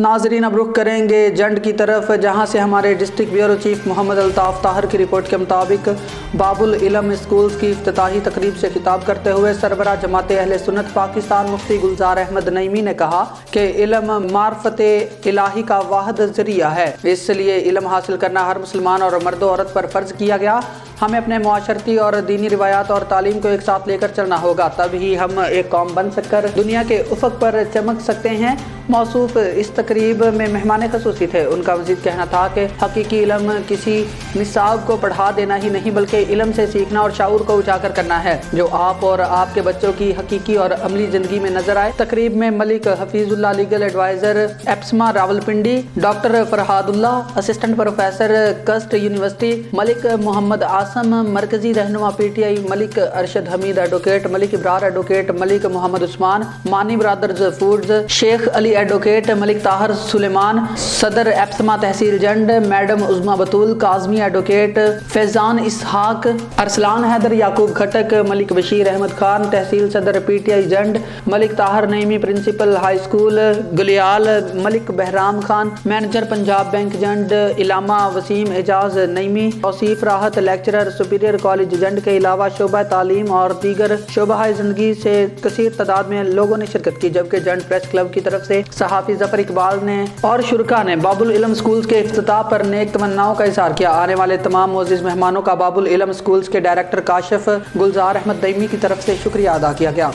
ناظرین اب رخ کریں گے جنڈ کی طرف، جہاں سے ہمارے ڈسٹرکٹ بیورو چیف محمد الطاف طاہر کی رپورٹ کے مطابق باب العلم اسکولز کی افتتاحی تقریب سے خطاب کرتے ہوئے سربراہ جماعت اہل سنت پاکستان مفتی گلزار احمد نعیمی نے کہا کہ علم معرفت الہی کا واحد ذریعہ ہے، اس لیے علم حاصل کرنا ہر مسلمان اور مرد و عورت پر فرض کیا گیا۔ ہمیں اپنے معاشرتی اور دینی روایات اور تعلیم کو ایک ساتھ لے کر چلنا ہوگا، تب ہی ہم ایک قوم بن سک کر دنیا کے افق پر چمک سکتے ہیں۔ موصوف اس تقریب میں مہمان خصوصی تھے۔ ان کا مزید کہنا تھا کہ حقیقی علم کسی نصاب کو پڑھا دینا ہی نہیں بلکہ علم سے سیکھنا اور شعور کو اجاگر کرنا ہے، جو آپ اور آپ کے بچوں کی حقیقی اور عملی زندگی میں نظر آئے۔ تقریب میں Malik Hafeez Ullah legal adviser APSMA Rawalpindi, doctor Farhad Ullah assistant professor KUST university, Malik Muhammad Asim مرکزی رہنما P T I, Malik Arshad Hameed advocate, Malik Abrar advocate, Malik Muhammad Usman Mani brothers foods, Sheikh Ali advocate, ملک طاہر سلیمان صدر ایپسما تحصیل جنڈ، میڈم عظمیٰ بطول کاظمی ایڈوکیٹ، فیضان اسحاق، ارسلان حیدر یعقوب کھٹک، ملک بشیر احمد خان تحصیل صدر P T I Jand, Malik Tahir Naeemi principal high school Galial, Malik Bahram Khan manager Punjab bank Jand, علامہ Waseem Ejaz Naeemi Tauseef Rahat lecturer superior college Jand کے علاوہ شعبہ تعلیم اور دیگر شعبہ زندگی سے کثیر تعداد میں لوگوں نے شرکت کی، جبکہ جنڈ پریس کلب کی طرف سے صحافی ظفر اقبال نے اور شرکاء نے باب العلم اسکولز کے افتتاح پر نیک تمناؤں کا اظہار کیا۔ آنے والے تمام معزز مہمانوں کا باب العلم اسکولز کے ڈائریکٹر کاشف گلزار احمد نعیمی کی طرف سے شکریہ ادا کیا گیا۔